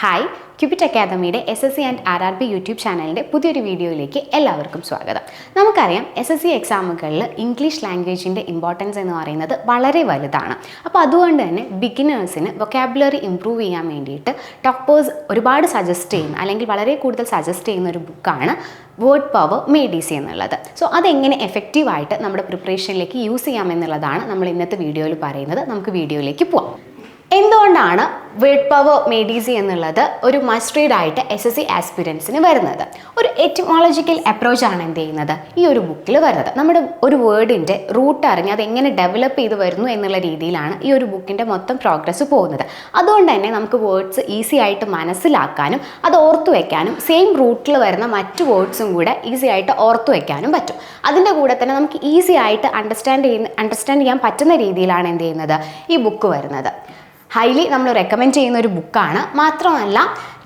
Hi, ക്യൂപിറ്റ് അക്കാദമിയുടെ SSC and RRB YouTube ചാനലിൻ്റെ പുതിയൊരു വീഡിയോയിലേക്ക് എല്ലാവർക്കും സ്വാഗതം. നമുക്കറിയാം SSC എക്സാമുകളിൽ ഇംഗ്ലീഷ് ലാംഗ്വേജിൻ്റെ ഇമ്പോർട്ടൻസ് എന്ന് പറയുന്നത് വളരെ വലുതാണ്. അപ്പോൾ അതുകൊണ്ട് തന്നെ ബിഗിനേഴ്സിന് വൊക്കാബുലറി ഇംപ്രൂവ് ചെയ്യാൻ വേണ്ടിയിട്ട് ടോപ്പേഴ്സ് ഒരുപാട് സജസ്റ്റ് ചെയ്യുന്ന അല്ലെങ്കിൽ വളരെ കൂടുതൽ സജസ്റ്റ് ചെയ്യുന്ന ഒരു ബുക്കാണ് വേർഡ് പവർ മെയ്ഡ് ഈസി എന്നുള്ളത്. സോ അതെങ്ങനെ എഫക്റ്റീവായിട്ട് നമ്മുടെ പ്രിപ്പറേഷനിലേക്ക് യൂസ് ചെയ്യാമെന്നുള്ളതാണ് നമ്മൾ ഇന്നത്തെ വീഡിയോയിൽ പറയുന്നത്. നമുക്ക് വീഡിയോയിലേക്ക് പോവാം. എന്തുകൊണ്ടാണ് വേർഡ് പവർ മെയ്ഡ് ഈസി എന്നുള്ളത് ഒരു മസ്റ്റ് റീഡ് ആയിട്ട് SSC ആസ്പിരൻസിന് വരുന്നത്? ഒരു എറ്റിമോളജിക്കൽ അപ്രോച്ചാണ് എന്ത് ചെയ്യുന്നത് ഈ ഒരു ബുക്കിൽ വരുന്നത്. നമ്മുടെ ഒരു വേർഡിൻ്റെ റൂട്ട് അറിഞ്ഞ് അതെങ്ങനെ ഡെവലപ്പ് ചെയ്ത് വരുന്നു എന്നുള്ള രീതിയിലാണ് ഈ ഒരു ബുക്കിൻ്റെ മൊത്തം പ്രോഗ്രസ് പോകുന്നത്. അതുകൊണ്ട് തന്നെ നമുക്ക് വേർഡ്സ് ഈസി ആയിട്ട് മനസ്സിലാക്കാനും അത് ഓർത്തു വയ്ക്കാനും സെയിം റൂട്ടിൽ വരുന്ന മറ്റു വേർഡ്സും കൂടെ ഈസി ആയിട്ട് ഓർത്തു വയ്ക്കാനും പറ്റും. അതിൻ്റെ കൂടെ തന്നെ നമുക്ക് ഈസി ആയിട്ട് അണ്ടർസ്റ്റാൻഡ് ചെയ്യാൻ പറ്റുന്ന രീതിയിലാണ് എന്ത് ചെയ്യുന്നത് ഈ ബുക്ക് വരുന്നത്. ഹൈലി നമ്മൾ റെക്കമെൻഡ് ചെയ്യുന്ന ഒരു ബുക്കാണ്. മാത്രമല്ല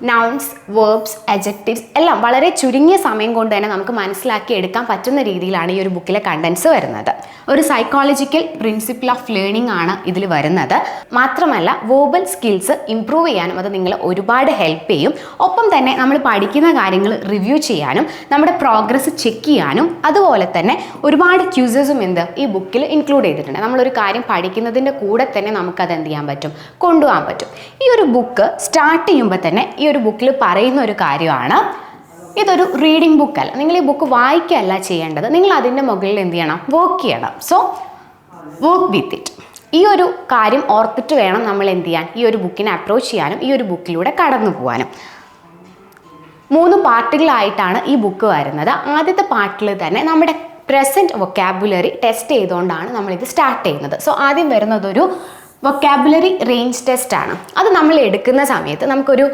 നൗൺസ്, വേർബ്സ്, അഡ്ജക്റ്റീവ്സ് എല്ലാം വളരെ ചുരുങ്ങിയ സമയം കൊണ്ട് തന്നെ നമുക്ക് മനസ്സിലാക്കി എടുക്കാൻ പറ്റുന്ന രീതിയിലാണ് ഈ ഒരു ബുക്കിലെ കണ്ടൻസ് വരുന്നത്. ഒരു സൈക്കോളജിക്കൽ പ്രിൻസിപ്പിൾ ഓഫ് ലേണിംഗ് ആണ് ഇതിൽ വരുന്നത്. മാത്രമല്ല വേർബൽ സ്കിൽസ് ഇംപ്രൂവ് ചെയ്യാനും അത് നിങ്ങളെ ഒരുപാട് ഹെൽപ്പ് ചെയ്യും. ഒപ്പം തന്നെ നമ്മൾ പഠിക്കുന്ന കാര്യങ്ങൾ റിവ്യൂ ചെയ്യാനും നമ്മുടെ പ്രോഗ്രസ് ചെക്ക് ചെയ്യാനും അതുപോലെ തന്നെ ഒരുപാട് ക്യൂസസും ഈ ബുക്കിൽ ഇൻക്ലൂഡ് ചെയ്തിട്ടുണ്ട്. നമ്മളൊരു കാര്യം പഠിക്കുന്നതിൻ്റെ കൂടെ തന്നെ നമുക്കത് എന്ത് ചെയ്യാൻ പറ്റും, കൊണ്ടുപോകാൻ പറ്റും. ഈ ഒരു ബുക്ക് സ്റ്റാർട്ട് ചെയ്യുമ്പോൾ തന്നെ ഈ ഒരു ബുക്കിൽ പറയുന്ന ഒരു കാര്യമാണ്, ഇതൊരു റീഡിംഗ് ബുക്കല്ല. നിങ്ങൾ ഈ ബുക്ക് വായിക്കുകയല്ല ചെയ്യേണ്ടത്, നിങ്ങൾ അതിൻ്റെ മുകളിൽ എന്ത് ചെയ്യണം, വർക്ക് ചെയ്യണം. So work with it. ഈ ഒരു കാര്യം ഓർത്തിട്ട് വേണം നമ്മൾ എന്ത് ചെയ്യാൻ, ഈ ഒരു ബുക്കിനെ അപ്രോച്ച് ചെയ്യാനും ഈ ഒരു ബുക്കിലൂടെ കടന്നു പോകാനും. 3 പാർട്ടുകളായിട്ടാണ് ഈ ബുക്ക് വരുന്നത്. ആദ്യത്തെ പാർട്ടിൽ തന്നെ നമ്മുടെ പ്രസൻറ്റ് വൊക്കാബുലറി ടെസ്റ്റ് ചെയ്തുകൊണ്ടാണ് നമ്മളിത് സ്റ്റാർട്ട് ചെയ്യുന്നത്. സോ ആദ്യം വരുന്നതൊരു വൊക്കാബുലറി റേഞ്ച് ടെസ്റ്റ് ആണ്. അത് നമ്മൾ എടുക്കുന്ന സമയത്ത് നമുക്കൊരു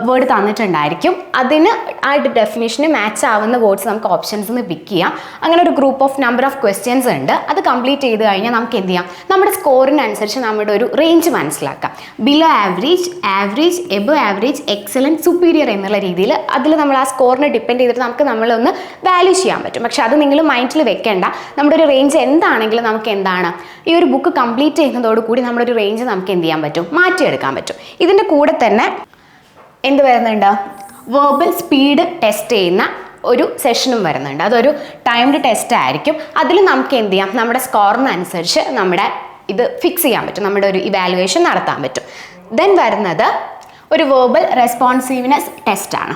വേർഡ് തന്നിട്ടുണ്ടായിരിക്കും. അതിന് ആ ഡെഫിനേഷന് മാച്ച് ആവുന്ന വേർഡ്സ് നമുക്ക് ഓപ്ഷൻസ് നിന്ന് പിക്ക് ചെയ്യാം. അങ്ങനെ ഒരു group of number of questions ഉണ്ട്. അത് കംപ്ലീറ്റ് ചെയ്ത് കഴിഞ്ഞാൽ നമുക്ക് എന്ത് ചെയ്യാം, നമ്മുടെ സ്കോറിനനുസരിച്ച് നമ്മുടെ ഒരു റേഞ്ച് മനസ്സിലാക്കാം. Below average, average, above average, excellent, superior എന്നുള്ള രീതിയിൽ അതിൽ നമ്മൾ ആ സ്കോറിനെ ഡിപ്പെൻഡ് ചെയ്തിട്ട് നമ്മളൊന്ന് വാല്യൂ ചെയ്യാൻ പറ്റും. പക്ഷെ അത് നിങ്ങൾ മൈൻഡിൽ വെക്കേണ്ട. നമ്മുടെ ഒരു റേഞ്ച് എന്താണെങ്കിലും നമുക്ക് എന്താണ് ഈ ഒരു ബുക്ക് കംപ്ലീറ്റ് ചെയ്യുന്നതോടുകൂടി നമ്മുടെ ഒരു റേഞ്ച് നമുക്ക് എന്ത് ചെയ്യാൻ പറ്റും, മാറ്റിയെടുക്കാൻ പറ്റും. ഇതിൻ്റെ കൂടെ തന്നെ എന്ത് വരുന്നുണ്ട്, വേർബൽ സ്പീഡ് ടെസ്റ്റ് ചെയ്യുന്ന ഒരു സെഷനും വരുന്നുണ്ട്. അതൊരു ടൈംഡ് ടെസ്റ്റ് ആയിരിക്കും. അതിൽ നമുക്ക് എന്ത് ചെയ്യാം, നമ്മുടെ സ്കോറിനനുസരിച്ച് നമ്മുടെ ഇത് ഫിക്സ് ചെയ്യാൻ പറ്റും, നമ്മുടെ ഒരു ഇവാലുവേഷൻ നടത്താൻ പറ്റും. ദെൻ വരുന്നത് ഒരു വേർബൽ റെസ്പോൺസീവ്നെസ് ടെസ്റ്റാണ്.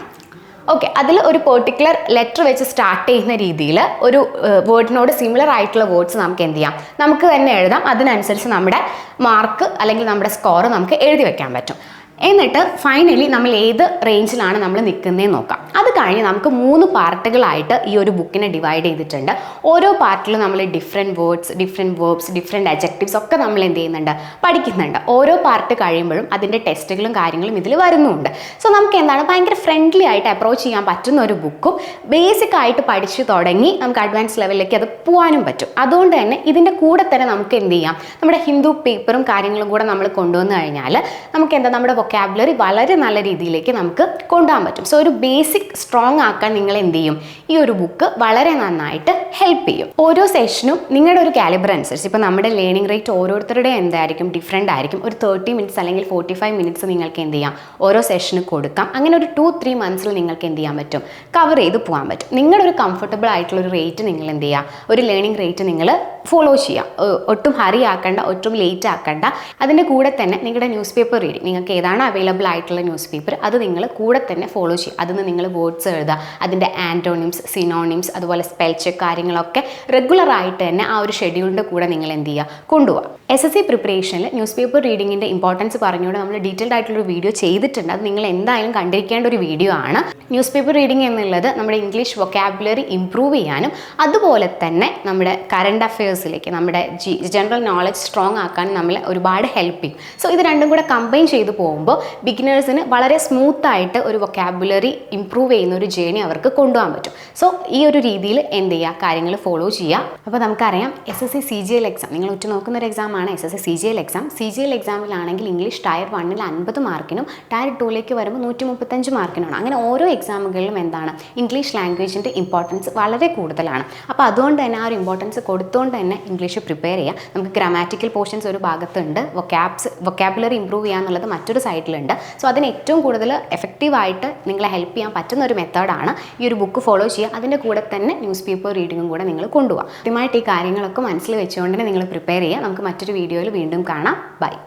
ഓക്കെ, അതിൽ ഒരു പെർട്ടിക്കുലർ ലെറ്റർ വെച്ച് സ്റ്റാർട്ട് ചെയ്യുന്ന രീതിയിൽ ഒരു വേർഡിനോട് സിമിലർ ആയിട്ടുള്ള വേർഡ്സ് നമുക്ക് എന്ത് ചെയ്യാം, നമുക്ക് തന്നെ എഴുതാം. അതിനനുസരിച്ച് നമ്മുടെ മാർക്ക് അല്ലെങ്കിൽ നമ്മുടെ സ്കോർ നമുക്ക് എഴുതി വെക്കാൻ പറ്റും. എന്നിട്ട് ഫൈനലി നമ്മൾ ഏത് റേഞ്ചിലാണ് നമ്മൾ നിൽക്കുന്നതെന്ന് നോക്കാം. അത് കഴിഞ്ഞ് നമുക്ക് 3 പാർട്ടുകളായിട്ട് ഈ ഒരു ബുക്കിനെ ഡിവൈഡ് ചെയ്തിട്ടുണ്ട്. ഓരോ പാർട്ടിലും നമ്മൾ different words, different verbs, different adjectives ഒക്കെ നമ്മൾ എന്ത് ചെയ്യുന്നുണ്ട്, പഠിക്കുന്നുണ്ട്. ഓരോ പാർട്ട് കഴിയുമ്പോഴും അതിൻ്റെ ടെസ്റ്റുകളും കാര്യങ്ങളും ഇതിൽ വരുന്നുണ്ട്. സോ നമുക്ക് എന്താണ് ഭയങ്കര ഫ്രണ്ട്ലി ആയിട്ട് അപ്രോച്ച് ചെയ്യാൻ പറ്റുന്ന ഒരു ബുക്കും ബേസിക് ആയിട്ട് പഠിച്ചു തുടങ്ങി നമുക്ക് അഡ്വാൻസ് ലെവലിലേക്ക് അത് പോകാനും പറ്റും. അതുകൊണ്ട് തന്നെ ഇതിൻ്റെ കൂടെ തന്നെ നമുക്ക് എന്ത് ചെയ്യാം, നമ്മുടെ ഹിന്ദു പേപ്പറും കാര്യങ്ങളും കൂടെ നമ്മൾ കൊണ്ടുവന്നു കഴിഞ്ഞാൽ നമുക്ക് എന്താ നമ്മുടെ വൊക്കാബുലറി വളരെ നല്ല രീതിയിലേക്ക് നമുക്ക് കൊണ്ടുപോകാൻ പറ്റും. സോ ഒരു ബേസിക് സ്ട്രോങ് ആക്കാൻ നിങ്ങൾ എന്ത് ചെയ്യും, ഈ ഒരു ബുക്ക് വളരെ നന്നായിട്ട് ഹെൽപ്പ് ചെയ്യും. ഓരോ സെഷനും നിങ്ങളുടെ ഒരു കാലിബർ അനുസരിച്ച്, ഇപ്പോൾ നമ്മുടെ ലേണിംഗ് റേറ്റ് ഓരോരുത്തരുടെ എന്തായിരിക്കും, ഡിഫറെൻ്റ് ആയിരിക്കും. ഒരു 30 മിനിറ്റ്സ് അല്ലെങ്കിൽ 45 മിനിറ്റ്സ് നിങ്ങൾക്ക് എന്ത് ചെയ്യാം, ഓരോ സെഷന് കൊടുക്കാം. അങ്ങനെ ഒരു 2-3 മന്ത്സിൽ നിങ്ങൾക്ക് എന്ത് ചെയ്യാൻ പറ്റും, കവർ ചെയ്ത് പോകാൻ പറ്റും. നിങ്ങളുടെ ഒരു കംഫർട്ടബിൾ ആയിട്ടുള്ള ഒരു റേറ്റ് നിങ്ങൾ എന്ത് ചെയ്യുക, ഒരു ലേണിംഗ് റേറ്റ് നിങ്ങൾ ഫോളോ ചെയ്യാം. ഒട്ടും ഹറി ആക്കണ്ട, ഒട്ടും ലേറ്റ് ആക്കണ്ട. അതിൻ്റെ കൂടെ തന്നെ നിങ്ങളുടെ ന്യൂസ് പേപ്പർ റീഡിങ്, നിങ്ങൾക്ക് ഏതാണ് അവൈലബിൾ ആയിട്ടുള്ള ന്യൂസ് പേപ്പർ അത് നിങ്ങൾ കൂടെ തന്നെ ഫോളോ ചെയ്യുക. അതിന് നിങ്ങൾ വേർഡ്സ് എഴുതുക, അതിൻ്റെ ആൻറ്റോണിംസ്, സിനോണിംസ്, അതുപോലെ സ്പെൽ ചെക്ക് കാര്യങ്ങളൊക്കെ റെഗുലർ ആയിട്ട് തന്നെ ആ ഒരു ഷെഡ്യൂളിൻ്റെ കൂടെ നിങ്ങൾ എന്ത് ചെയ്യുക, കൊണ്ടുപോകുക. SSC പ്രിപ്പറേഷനിൽ ന്യൂസ് പേപ്പർ റീഡിങ്ങിൻ്റെ ഇമ്പോർട്ടൻസ് പറഞ്ഞുകൊണ്ട് നമ്മൾ ഡീറ്റെയിൽഡ് ആയിട്ടുള്ളൊരു വീഡിയോ ചെയ്തിട്ടുണ്ട്. അത് നിങ്ങൾ എന്തായാലും കണ്ടിരിക്കേണ്ട ഒരു വീഡിയോ ആണ്. ന്യൂസ് പേപ്പർ റീഡിംഗ് എന്നുള്ളത് നമ്മുടെ ഇംഗ്ലീഷ് വൊക്കാബുലറി ഇംപ്രൂവ് ചെയ്യാനും അതുപോലെ തന്നെ നമ്മുടെ കറണ്ട് അഫയേഴ്സിലേക്ക് നമ്മുടെ ജനറൽ നോളജ് സ്ട്രോങ് ആക്കാനും നമ്മളെ ഒരുപാട് ഹെൽപ്പ് ചെയ്യും. സോ ഇത് രണ്ടും കൂടെ കമ്പൈൻ ചെയ്ത് പോകുമ്പോൾ ബിഗിനേഴ്സിന് വളരെ സ്മൂത്തായിട്ട് ഒരു വൊക്കാബുലറി ഇംപ്രൂവ് ചെയ്യുന്ന ഒരു ജേണി അവർക്ക് കൊണ്ടുപോകാൻ പറ്റും. സോ ഈ ഒരു രീതിയിൽ എന്ത് ചെയ്യുക, കാര്യങ്ങൾ ഫോളോ ചെയ്യുക. അപ്പോൾ നമുക്കറിയാം SSC CGL എക്സാം നിങ്ങൾ ഉറ്റുനോക്കുന്ന ഒരു എക്സാമാണ് SSC CGL എക്സാം. CGL എക്സാമിലാണെങ്കിൽ ഇംഗ്ലീഷ് ടയർ 1-ൽ 50 മാർക്കിനും ടയർ 2-ലേക്ക് വരുമ്പോൾ 135 മാർക്കിനുമാണ്. അങ്ങനെ ഓരോ എക്സാമുകളിലും എന്താണ് ഇംഗ്ലീഷ് ലാംഗ്വേജിൻ്റെ ഇമ്പോർട്ടൻസ് വളരെ കൂടുതലാണ്. അപ്പോൾ അതുകൊണ്ട് തന്നെ ആ ഒരു ഇമ്പോർട്ടൻസ് കൊടുത്തുകൊണ്ട് തന്നെ തന്നെ ഇംഗ്ലീഷ് പ്രിപ്പയർ ചെയ്യുക. നമുക്ക് ഗ്രാമാറ്റിക്കൽ പോർഷൻസ് ഒരു ഭാഗത്തുണ്ട്, വൊക്കാബുലറി ഇംപ്രൂവ് ചെയ്യുക എന്നുള്ളത് മറ്റൊരു സൈഡിലുണ്ട്. സോ അതിന് ഏറ്റവും കൂടുതൽ എഫക്റ്റീവായിട്ട് നിങ്ങളെ ഹെൽപ്പ് ചെയ്യാൻ പറ്റുന്ന ഒരു മെത്തേഡാണ് ഈ ഒരു ബുക്ക് ഫോളോ ചെയ്യുക. അതിൻ്റെ കൂടെ തന്നെ ന്യൂസ് പേപ്പർ റീഡിങ്ങും കൂടെ നിങ്ങൾ കൊണ്ടുപോകുക. കൃത്യമായിട്ട് ഈ കാര്യങ്ങളൊക്കെ മനസ്സിൽ വെച്ചുകൊണ്ട് തന്നെ നിങ്ങൾ പ്രിപ്പയർ ചെയ്യുക. നമുക്ക് മറ്റൊരു വീഡിയോയിൽ വീണ്ടും കാണാം. ബൈ.